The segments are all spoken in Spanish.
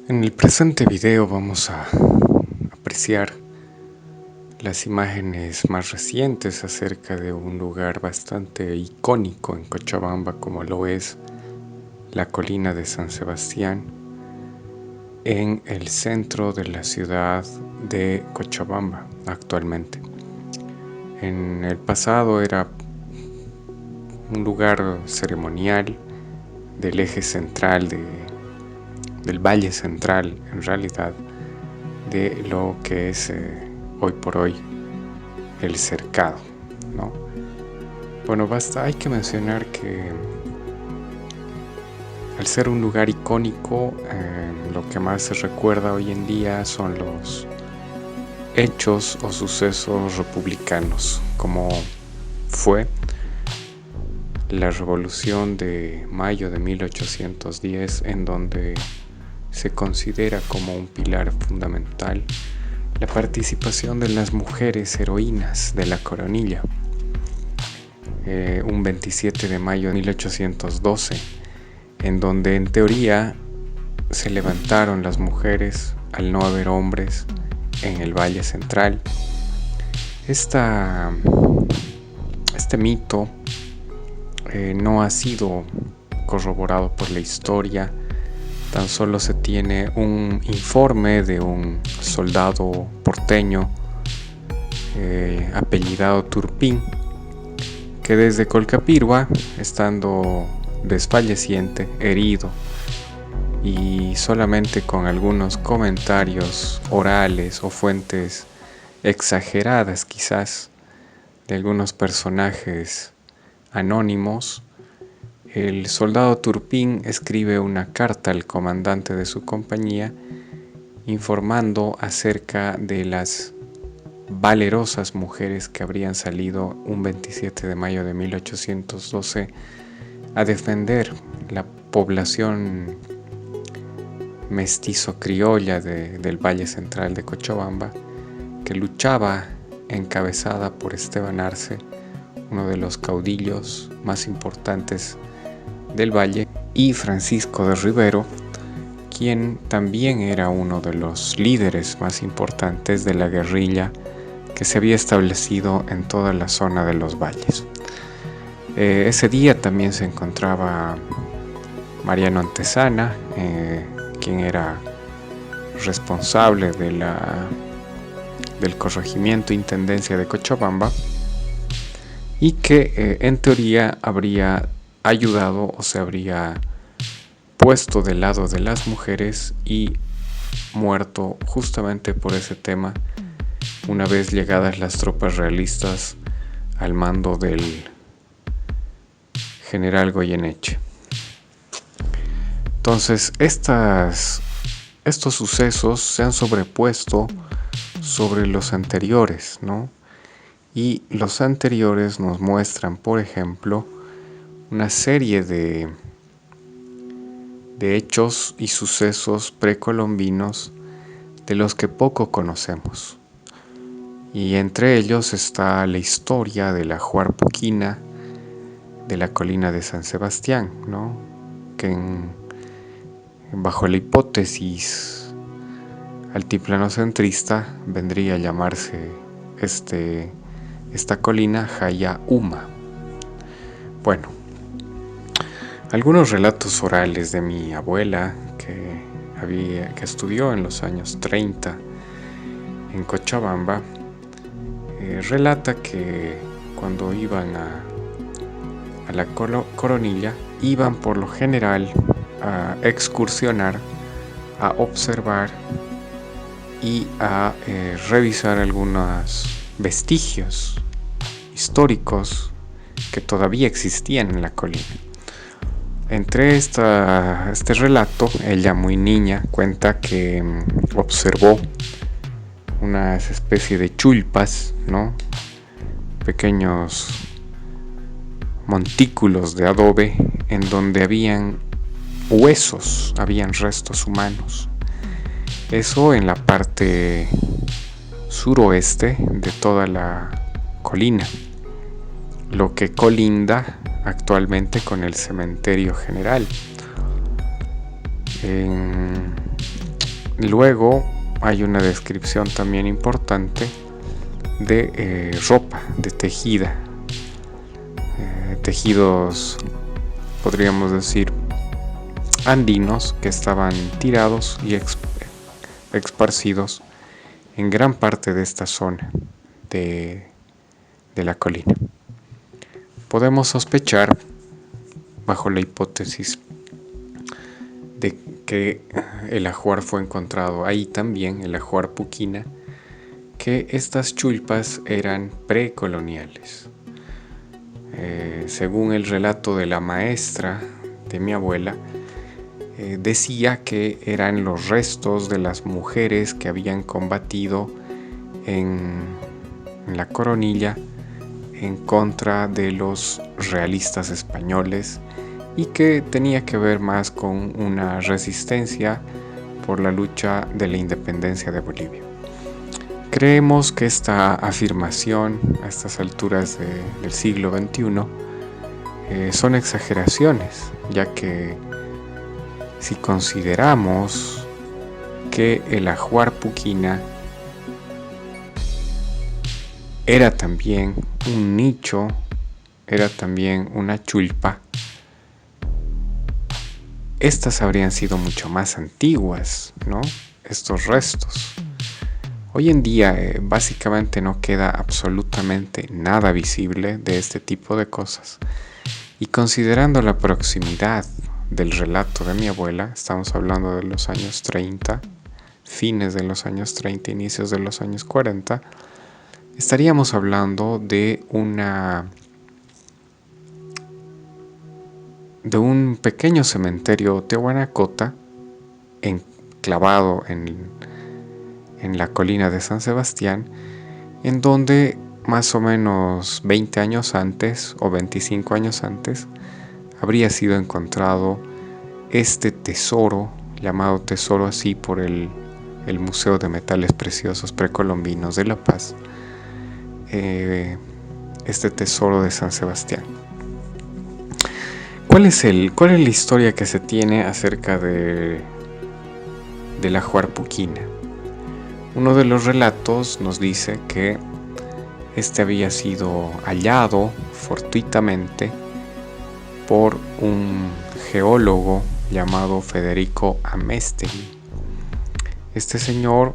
En el presente video vamos a apreciar las imágenes más recientes acerca de un lugar bastante icónico en Cochabamba, como lo es la colina de San Sebastián, en el centro de la ciudad de Cochabamba actualmente. En el pasado era un lugar ceremonial del eje central del Valle Central, en realidad, de lo que es hoy por hoy el cercado, ¿no? Bueno, hay que mencionar que al ser un lugar icónico, lo que más se recuerda hoy en día son los hechos o sucesos republicanos, como fue la Revolución de Mayo de 1810, en donde se considera como un pilar fundamental la participación de las mujeres heroínas de la coronilla. Un 27 de mayo de 1812, en donde en teoría se levantaron las mujeres al no haber hombres en el Valle Central. Este mito no ha sido corroborado por la historia. Tan solo se tiene un informe de un soldado porteño apellidado Turpín, que desde Colcapirgua, estando desfalleciente, herido, y solamente con algunos comentarios orales o fuentes exageradas quizás de algunos personajes anónimos, el soldado Turpín escribe una carta al comandante de su compañía informando acerca de las valerosas mujeres que habrían salido un 27 de mayo de 1812 a defender la población mestizo criolla del Valle Central de Cochabamba, que luchaba encabezada por Esteban Arce, uno de los caudillos más importantes del Valle, y Francisco de Rivero, quien también era uno de los líderes más importantes de la guerrilla que se había establecido en toda la zona de los valles. Ese día también se encontraba Mariano Antezana, quien era responsable del corregimiento Intendencia de Cochabamba, y que en teoría habría ayudado o se habría puesto del lado de las mujeres y muerto justamente por ese tema una vez llegadas las tropas realistas al mando del general Goyeneche. Entonces estos sucesos se han sobrepuesto sobre los anteriores, ¿no? Y los anteriores nos muestran, por ejemplo, una serie de hechos y sucesos precolombinos de los que poco conocemos. Y entre ellos está la historia de la Huarpuquina de la colina de San Sebastián, ¿no? Que bajo la hipótesis altiplanocentrista vendría a llamarse esta colina Jaya Uma. Bueno, algunos relatos orales de mi abuela que estudió en los años 30 en Cochabamba, relata que cuando iban a la coronilla, iban por lo general a excursionar, a observar y a revisar algunos vestigios históricos que todavía existían en la colina. Entre este relato, ella muy niña cuenta que observó una especie de chulpas, ¿no? Pequeños montículos de adobe en donde habían huesos, habían restos humanos. Eso en la parte suroeste de toda la colina, lo que colinda actualmente con el cementerio general. Luego hay una descripción también importante de ropa, de tejida, tejidos, podríamos decir, andinos, que estaban tirados y esparcidos en gran parte de esta zona de la colina. Podemos sospechar, bajo la hipótesis de que el ajuar fue encontrado ahí también, el ajuar Puquina, que estas chulpas eran precoloniales. Según el relato de la maestra de mi abuela, decía que eran los restos de las mujeres que habían combatido en la Coronilla en contra de los realistas españoles y que tenía que ver más con una resistencia por la lucha de la independencia de Bolivia. Creemos que esta afirmación a estas alturas del siglo XXI son exageraciones, ya que si consideramos que el ajuar Puquina era también un nicho, era también una chulpa, estas habrían sido mucho más antiguas, ¿no? Estos restos. Hoy en día básicamente no queda absolutamente nada visible de este tipo de cosas. Y considerando la proximidad del relato de mi abuela, estamos hablando de los años 30, fines de los años 30, inicios de los años 40, estaríamos hablando de un pequeño cementerio tehuanacota enclavado en la colina de San Sebastián, en donde más o menos 20 años antes o 25 años antes habría sido encontrado este tesoro, llamado tesoro así por el Museo de Metales Preciosos Precolombinos de La Paz, este tesoro de San Sebastián. ¿Cuál es la historia que se tiene acerca del ajuar Puquina? Uno de los relatos nos dice que este había sido hallado fortuitamente por un geólogo llamado Federico Améztegui. Este señor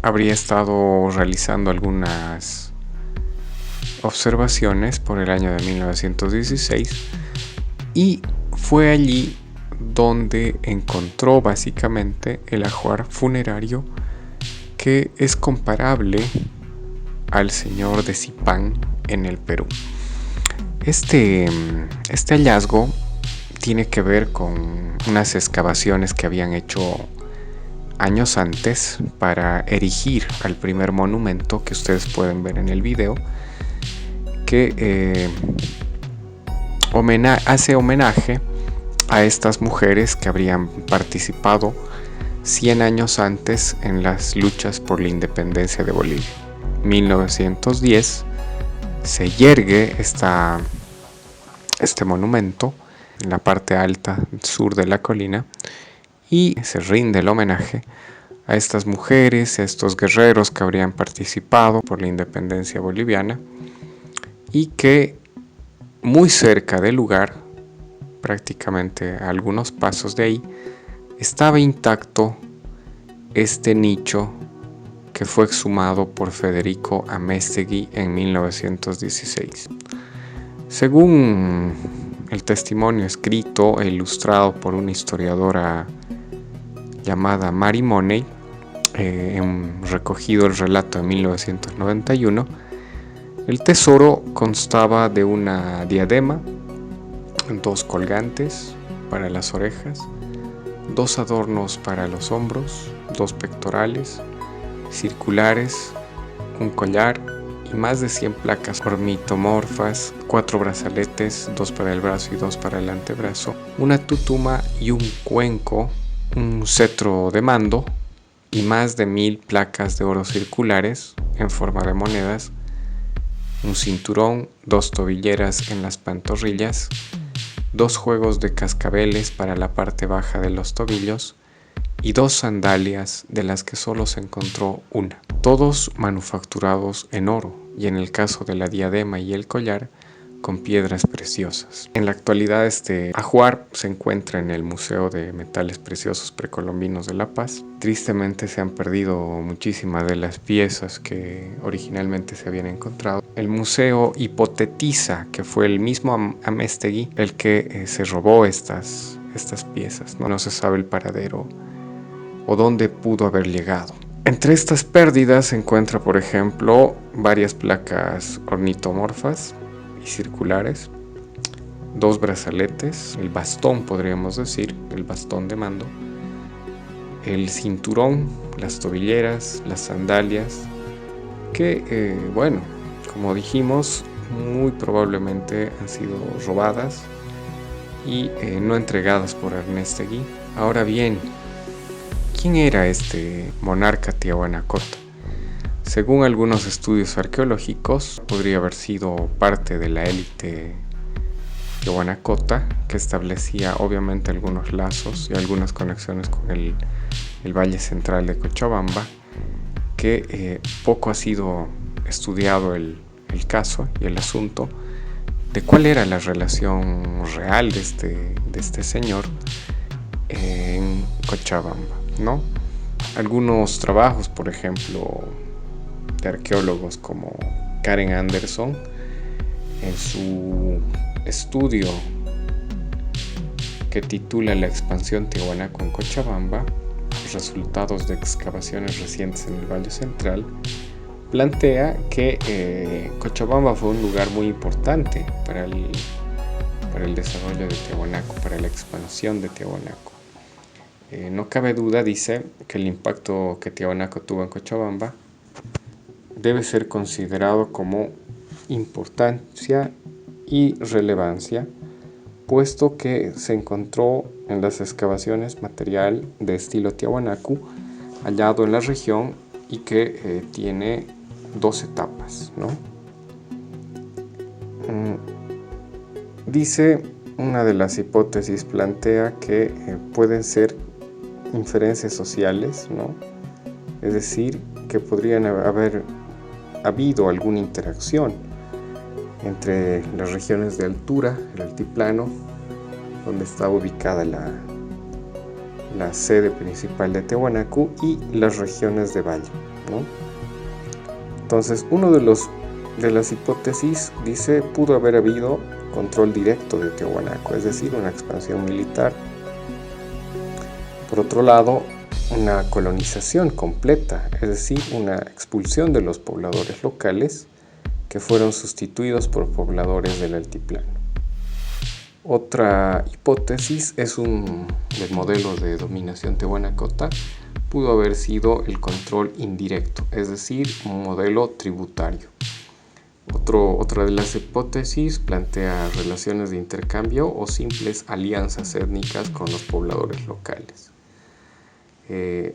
habría estado realizando algunas observaciones por el año de 1916 y fue allí donde encontró básicamente el ajuar funerario que es comparable al señor de Zipán en el Perú. Este hallazgo tiene que ver con unas excavaciones que habían hecho años antes para erigir al primer monumento que ustedes pueden ver en el video, que hace homenaje a estas mujeres que habrían participado 100 años antes en las luchas por la independencia de Bolivia. 1910 se yergue este monumento en la parte alta sur de la colina y se rinde el homenaje a estas mujeres, a estos guerreros que habrían participado por la independencia boliviana y que muy cerca del lugar, prácticamente a algunos pasos de ahí, estaba intacto este nicho que fue exhumado por Federico Améztegui en 1916. Según el testimonio escrito e ilustrado por una historiadora llamada Mary Money, recogido el relato en 1991, el tesoro constaba de una diadema, 2 colgantes para las orejas, 2 adornos para los hombros, 2 pectorales circulares, un collar y más de 100 placas ornitomorfas, 4 brazaletes, 2 para el brazo y 2 para el antebrazo, una tutuma y un cuenco, un cetro de mando y más de 1000 placas de oro circulares en forma de monedas, un cinturón, 2 tobilleras en las pantorrillas, 2 juegos de cascabeles para la parte baja de los tobillos y 2 sandalias de las que solo se encontró una, todos manufacturados en oro y en el caso de la diadema y el collar con piedras preciosas. En la actualidad este ajuar se encuentra en el Museo de Metales Preciosos Precolombinos de La Paz. Tristemente se han perdido muchísimas de las piezas que originalmente se habían encontrado. El museo hipotetiza que fue el mismo Améztegui el que se robó estas piezas. No se sabe el paradero o dónde pudo haber llegado. Entre estas pérdidas se encuentra, por ejemplo, varias placas ornitomorfas y circulares, 2 brazaletes, el bastón, podríamos decir, el bastón de mando, el cinturón, las tobilleras, las sandalias, que, bueno, como dijimos, muy probablemente han sido robadas y no entregadas por Améztegui. Ahora bien, ¿quién era este monarca Tiahuanacotta? Según algunos estudios arqueológicos, podría haber sido parte de la élite Tiahuanacotta, que establecía obviamente algunos lazos y algunas conexiones con el Valle Central de Cochabamba, que poco ha sido estudiado el caso y el asunto de cuál era la relación real de este señor en Cochabamba, ¿no? Algunos trabajos, por ejemplo, de arqueólogos como Karen Anderson, en su estudio que titula La expansión tiahuanaco en Cochabamba, resultados de excavaciones recientes en el Valle Central, plantea que Cochabamba fue un lugar muy importante para el desarrollo de Tiahuanaco, para la expansión de Tiahuanaco. No cabe duda, dice, que el impacto que Tiahuanaco tuvo en Cochabamba debe ser considerado como importancia y relevancia, puesto que se encontró en las excavaciones material de estilo Tiahuanacu hallado en la región y que tiene 2 etapas, ¿no? Dice, una de las hipótesis plantea que pueden ser inferencias sociales, ¿no? Es decir, que podrían haber habido alguna interacción entre las regiones de altura, el altiplano, donde está ubicada la sede principal de Tiahuanacu, y las regiones de valle, ¿no? Entonces, uno de las hipótesis dice pudo haber habido control directo de Tiahuanaco, es decir, una expansión militar. Por otro lado, una colonización completa, es decir, una expulsión de los pobladores locales que fueron sustituidos por pobladores del altiplano. Otra hipótesis es el modelo de dominación tiahuanacota pudo haber sido el control indirecto, es decir, un modelo tributario. Otra de las hipótesis plantea relaciones de intercambio o simples alianzas étnicas con los pobladores locales.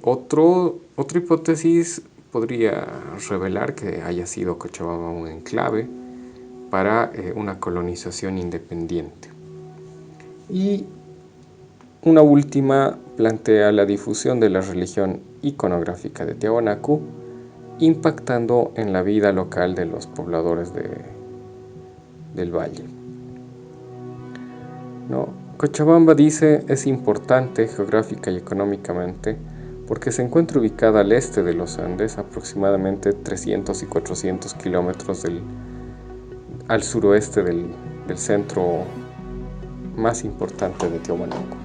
Otra hipótesis podría revelar que haya sido Cochabamba un enclave para una colonización independiente. Y una última plantea la difusión de la religión iconográfica de Tiahuanacu, impactando en la vida local de los pobladores del valle. ¿No? Cochabamba, dice, es importante geográfica y económicamente porque se encuentra ubicada al este de los Andes, aproximadamente 300 y 400 kilómetros al suroeste del centro más importante de Tiahuanaco.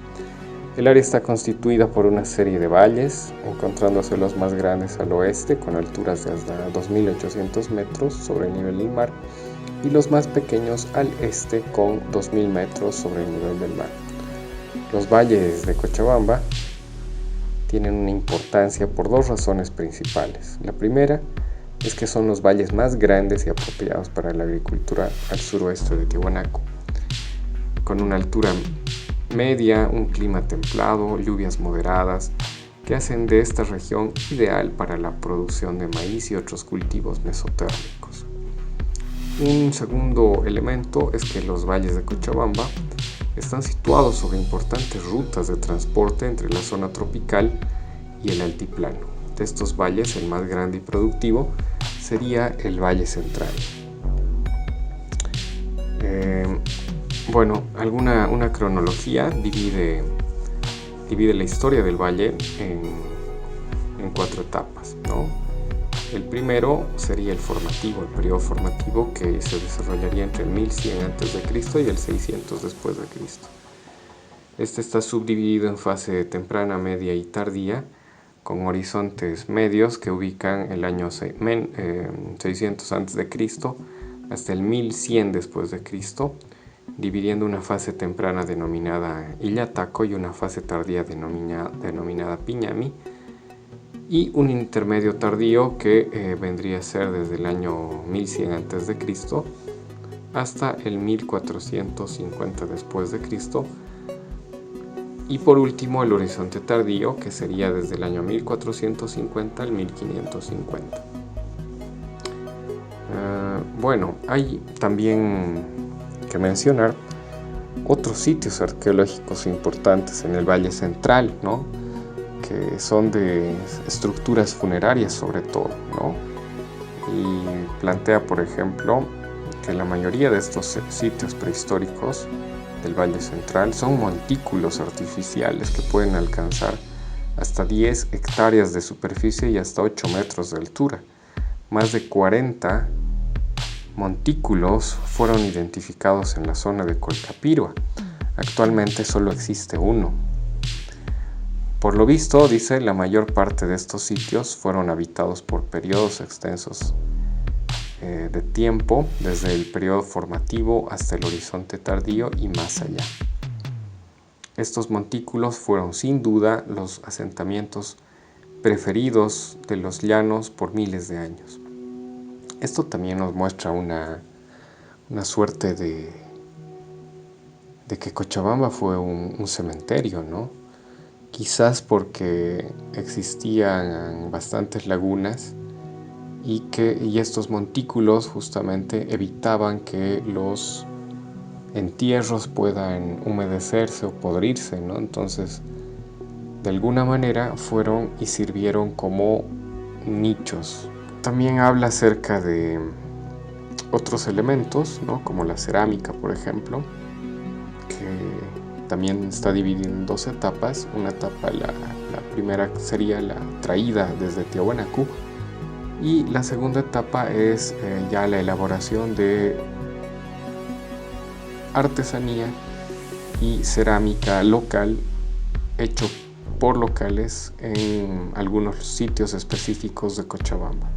El área está constituida por una serie de valles, encontrándose los más grandes al oeste con alturas de hasta 2.800 metros sobre el nivel del mar y los más pequeños al este con 2.000 metros sobre el nivel del mar. Los valles de Cochabamba tienen una importancia por 2 razones principales. La primera es que son los valles más grandes y apropiados para la agricultura al suroeste de Tiahuanaco, con una altura media, un clima templado, lluvias moderadas, que hacen de esta región ideal para la producción de maíz y otros cultivos mesotérmicos. Un segundo elemento es que los valles de Cochabamba están situados sobre importantes rutas de transporte entre la zona tropical y el altiplano. De estos valles, el más grande y productivo sería el Valle Central. Una cronología divide la historia del valle en 4 etapas, ¿no? El primero sería el periodo formativo, que se desarrollaría entre el 1100 a.C. y el 600 después de Cristo. Este está subdividido en fase temprana, media y tardía, con horizontes medios que ubican el año 600 a.C. hasta el 1100 después de Cristo, dividiendo una fase temprana denominada Illataco y una fase tardía denominada Piñami, y un intermedio tardío que vendría a ser desde el año 1100 a.C. hasta el 1450 después de Cristo, y por último el horizonte tardío, que sería desde el año 1450 al 1550. Hay también que mencionar otros sitios arqueológicos importantes en el Valle Central, ¿no? Que son de estructuras funerarias sobre todo, ¿no? Y plantea, por ejemplo, que la mayoría de estos sitios prehistóricos del Valle Central son montículos artificiales que pueden alcanzar hasta 10 hectáreas de superficie y hasta 8 metros de altura. Más de 40 montículos fueron identificados en la zona de Colcapirua. Actualmente solo existe uno. Por lo visto, dice, la mayor parte de estos sitios fueron habitados por periodos extensos de tiempo, desde el periodo formativo hasta el horizonte tardío y más allá. Estos montículos fueron sin duda los asentamientos preferidos de los llanos por miles de años. Esto también nos muestra una suerte de que Cochabamba fue un cementerio, ¿no? Quizás porque existían bastantes lagunas y estos montículos justamente evitaban que los entierros puedan humedecerse o podrirse, ¿no? Entonces, de alguna manera fueron y sirvieron como nichos. También habla acerca de otros elementos, ¿no? Como la cerámica, por ejemplo, que también está dividida en 2 etapas. Una etapa, la primera sería la traída desde Tiahuanacu, y la segunda etapa es ya la elaboración de artesanía y cerámica local, hecho por locales en algunos sitios específicos de Cochabamba.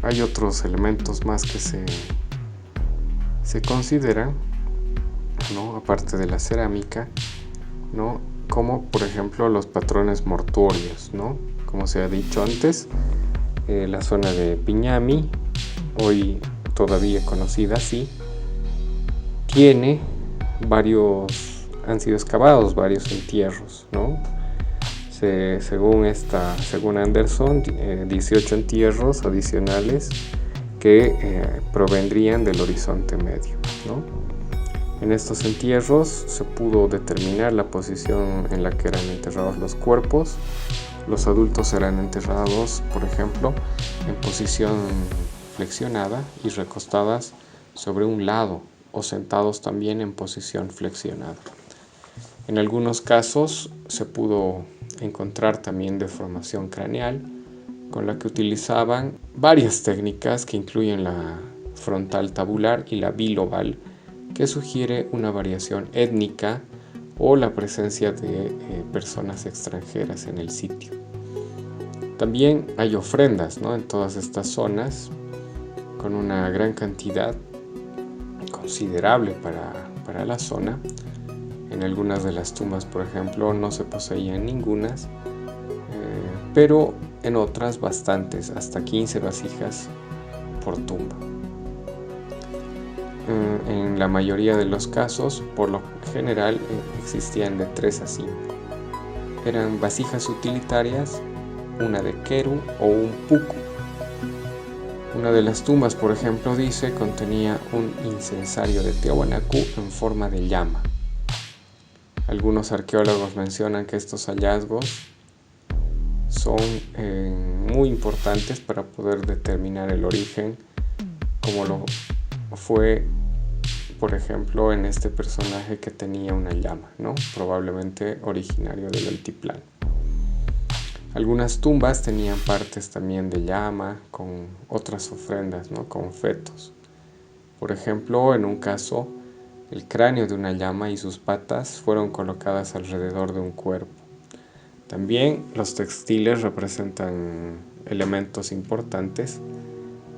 Hay otros elementos más que se consideran, ¿no? Aparte de la cerámica, ¿no? Como por ejemplo los patrones mortuorios, ¿no? Como se ha dicho antes, la zona de Piñami, hoy todavía conocida así, han sido excavados varios entierros, ¿no? Según Anderson, 18 entierros adicionales que provendrían del horizonte medio, ¿no? En estos entierros se pudo determinar la posición en la que eran enterrados los cuerpos. Los adultos eran enterrados, por ejemplo, en posición flexionada y recostadas sobre un lado, o sentados también en posición flexionada. En algunos casos se pudo encontrar también deformación craneal, con la que utilizaban varias técnicas que incluyen la frontal tabular y la bilobal, que sugiere una variación étnica o la presencia de personas extranjeras en el sitio. También hay ofrendas, ¿no? En todas estas zonas, con una gran cantidad considerable para la zona. En algunas de las tumbas, por ejemplo, no se poseían ningunas, pero en otras bastantes, hasta 15 vasijas por tumba. En la mayoría de los casos, por lo general, existían de 3 a 5. Eran vasijas utilitarias, una de queru o un puku. Una de las tumbas, por ejemplo, dice, contenía un incensario de Tiahuanacu en forma de llama. Algunos arqueólogos mencionan que estos hallazgos son muy importantes para poder determinar el origen, como lo fue, por ejemplo, en este personaje que tenía una llama, ¿no? Probablemente originario del altiplano. Algunas tumbas tenían partes también de llama con otras ofrendas, ¿no? Con fetos. Por ejemplo, en un caso, el cráneo de una llama y sus patas fueron colocadas alrededor de un cuerpo. También los textiles representan elementos importantes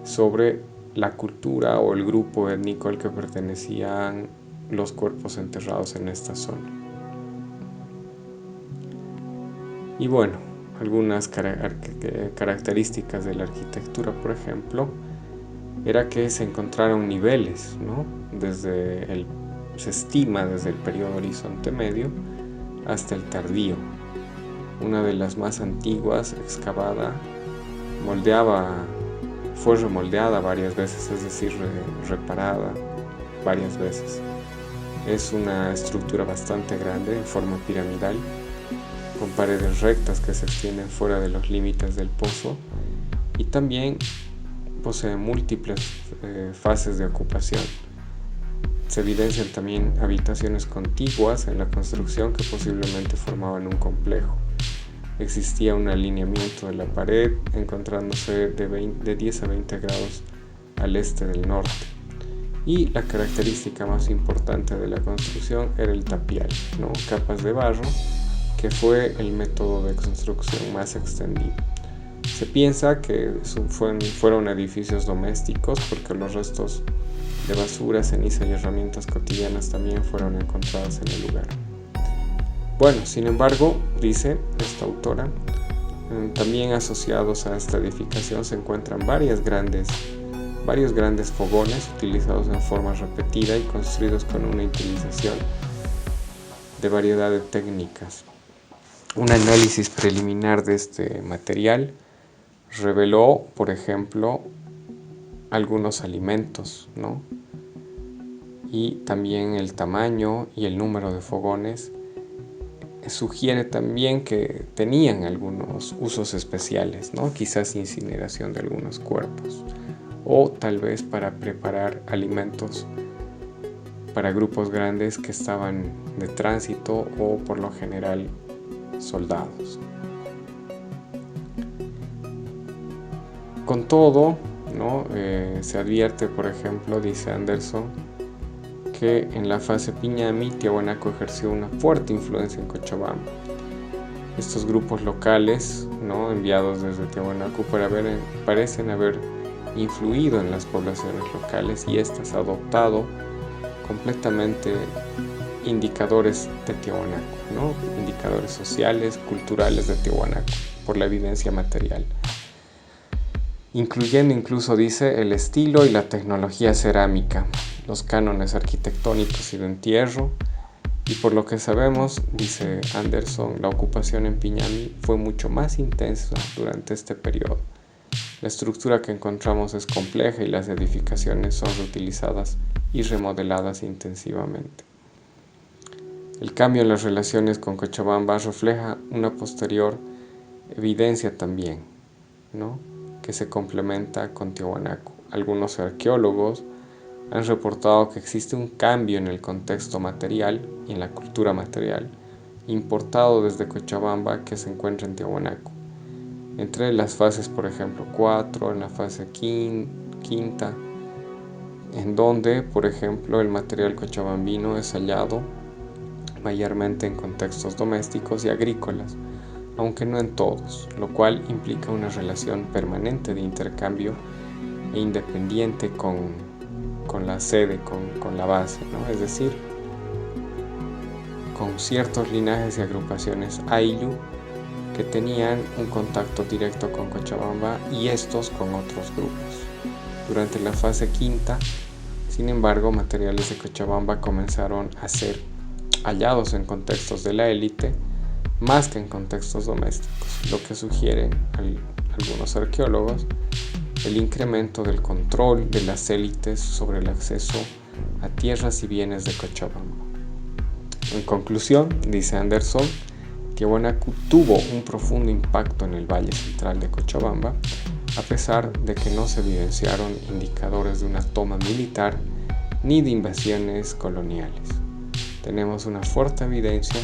sobre la cultura o el grupo étnico al que pertenecían los cuerpos enterrados en esta zona. Y bueno, algunas características de la arquitectura, por ejemplo, era que se encontraron niveles, ¿no? Se estima desde el periodo Horizonte Medio hasta el tardío. Una de las más antiguas, excavada, fue remoldeada varias veces, es decir, reparada varias veces. Es una estructura bastante grande, en forma piramidal, con paredes rectas que se extienden fuera de los límites del pozo, y también posee múltiples fases de ocupación. Se evidencian también habitaciones contiguas en la construcción que posiblemente formaban un complejo. Existía un alineamiento de la pared, encontrándose de 10 a 20 grados al este del norte. Y la característica más importante de la construcción era el tapial, ¿no? Capas de barro, que fue el método de construcción más extendido. Se piensa que fueron edificios domésticos porque los restos de basura, ceniza y herramientas cotidianas también fueron encontradas en el lugar. Bueno, sin embargo, dice esta autora, también asociados a esta edificación se encuentran varios grandes fogones utilizados en forma repetida y construidos con una utilización de variedad de técnicas. Un análisis preliminar de este material reveló, por ejemplo, algunos alimentos, ¿no? Y también el tamaño y el número de fogones sugiere también que tenían algunos usos especiales, ¿no? Quizás incineración de algunos cuerpos, o tal vez para preparar alimentos para grupos grandes que estaban de tránsito o por lo general soldados. Con todo, ¿no? Se advierte, por ejemplo, dice Anderson, que en la fase Piñami, Tiahuanaco ejerció una fuerte influencia en Cochabamba. Estos grupos locales, ¿no? Enviados desde Tiahuanaco parecen haber influido en las poblaciones locales y estas adoptado completamente indicadores de Tiahuanaco, ¿no? Indicadores sociales, culturales de Tiahuanaco, por la evidencia material, incluyendo incluso, dice, el estilo y la tecnología cerámica, los cánones arquitectónicos y de entierro, y por lo que sabemos, dice Anderson, la ocupación en Piñami fue mucho más intensa durante este periodo. La estructura que encontramos es compleja y las edificaciones son reutilizadas y remodeladas intensivamente. El cambio en las relaciones con Cochabamba refleja una posterior evidencia también, ¿no? Que se complementa con Tiahuanaco. Algunos arqueólogos han reportado que existe un cambio en el contexto material y en la cultura material importado desde Cochabamba que se encuentra en Tiahuanaco. Entre las fases, por ejemplo, 4, en la fase quinta, en donde, por ejemplo, el material cochabambino es hallado mayormente en contextos domésticos y agrícolas, aunque no en todos, lo cual implica una relación permanente de intercambio e independiente con la sede, con la base, ¿no? Es decir, con ciertos linajes y agrupaciones Ayllu que tenían un contacto directo con Cochabamba y estos con otros grupos. Durante la fase quinta, sin embargo, materiales de Cochabamba comenzaron a ser hallados en contextos de la élite más que en contextos domésticos, lo que sugieren algunos arqueólogos el incremento del control de las élites sobre el acceso a tierras y bienes de Cochabamba. En conclusión, dice Anderson, Tiahuanacu tuvo un profundo impacto en el valle central de Cochabamba, a pesar de que no se evidenciaron indicadores de una toma militar ni de invasiones coloniales. Tenemos una fuerte evidencia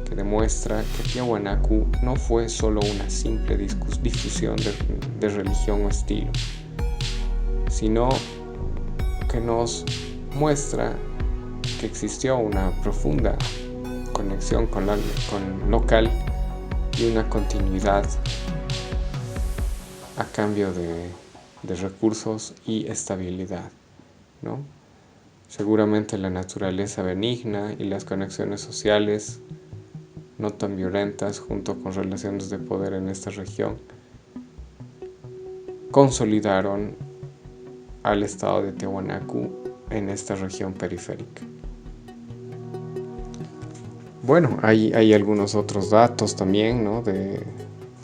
que demuestra que Tiahuanacu no fue solo una simple difusión de religión o estilo, sino que nos muestra que existió una profunda conexión con local y una continuidad a cambio de recursos y estabilidad, ¿no? Seguramente la naturaleza benigna y las conexiones sociales no tan violentas, junto con relaciones de poder en esta región, consolidaron al estado de Tiahuanacu en esta región periférica. Bueno, hay algunos otros datos también, ¿no?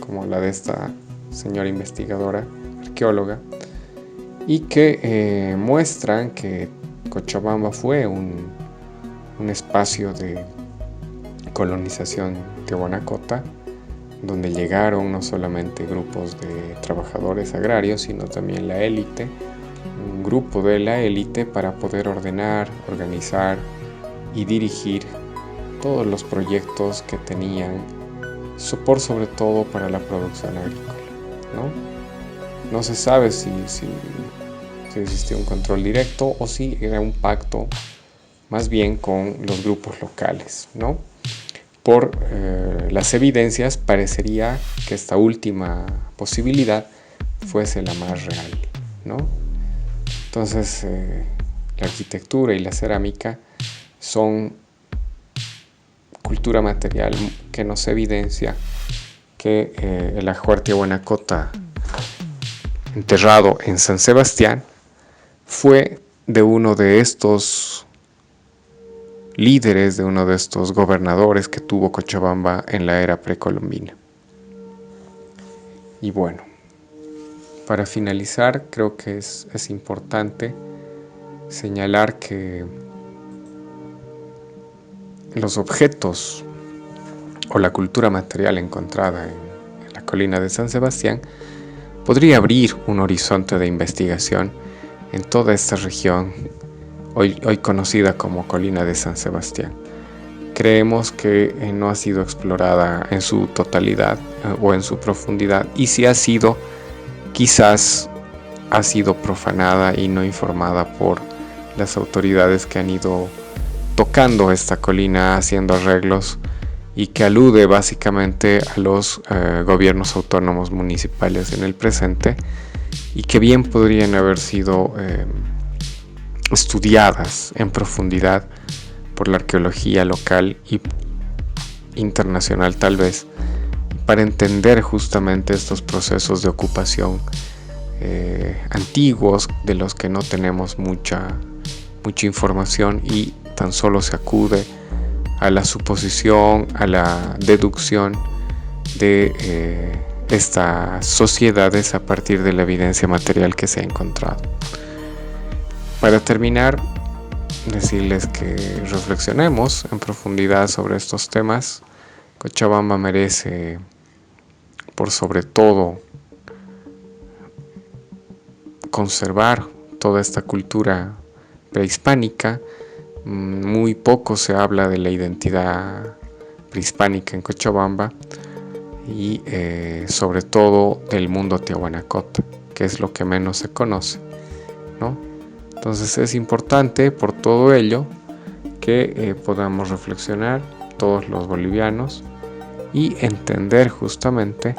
Como la de esta señora investigadora, arqueóloga, y que muestran que Cochabamba fue un espacio de colonización tiahuanacota, donde llegaron no solamente grupos de trabajadores agrarios, sino también la élite, un grupo de la élite para poder ordenar, organizar y dirigir todos los proyectos que tenían, sobre todo para la producción agrícola, ¿no? No se sabe si existía un control directo o si era un pacto más bien con los grupos locales, ¿no? Por las evidencias parecería que esta última posibilidad fuese la más real, ¿no? Entonces la arquitectura y la cerámica son cultura material que nos evidencia que el ajuar tiahuanacota enterrado en San Sebastián fue de uno de estos líderes, de uno de estos gobernadores que tuvo Cochabamba en la era precolombina. Y bueno, para finalizar, creo que es importante señalar que los objetos o la cultura material encontrada en la colina de San Sebastián podría abrir un horizonte de investigación en toda esta región, hoy conocida como Colina de San Sebastián. Creemos que no ha sido explorada en su totalidad o en su profundidad, y si ha sido, quizás ha sido profanada y no informada por las autoridades que han ido tocando esta colina, haciendo arreglos, y que alude básicamente a los gobiernos autónomos municipales en el presente, y que bien podrían haber sido estudiadas en profundidad por la arqueología local y internacional, tal vez, para entender justamente estos procesos de ocupación antiguos, de los que no tenemos mucha información, y tan solo se acude a la suposición, a la deducción de estas sociedades a partir de la evidencia material que se ha encontrado. Para terminar, decirles que reflexionemos en profundidad sobre estos temas. Cochabamba merece, por sobre todo, conservar toda esta cultura prehispánica. Muy poco se habla de la identidad prehispánica en Cochabamba y sobre todo del mundo tiahuanacota, que es lo que menos se conoce, ¿no? Entonces es importante por todo ello que podamos reflexionar todos los bolivianos y entender justamente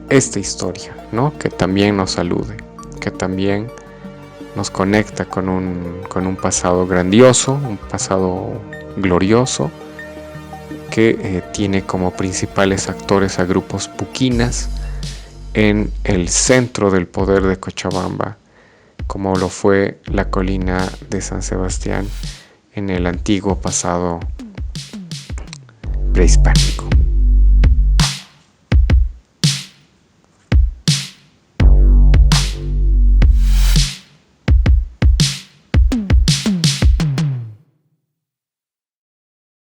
esta historia, ¿no? Que también nos alude, que también nos conecta con un pasado grandioso, un pasado glorioso, que tiene como principales actores a grupos puquinas en el centro del poder de Cochabamba, como lo fue la colina de San Sebastián en el antiguo pasado prehispánico.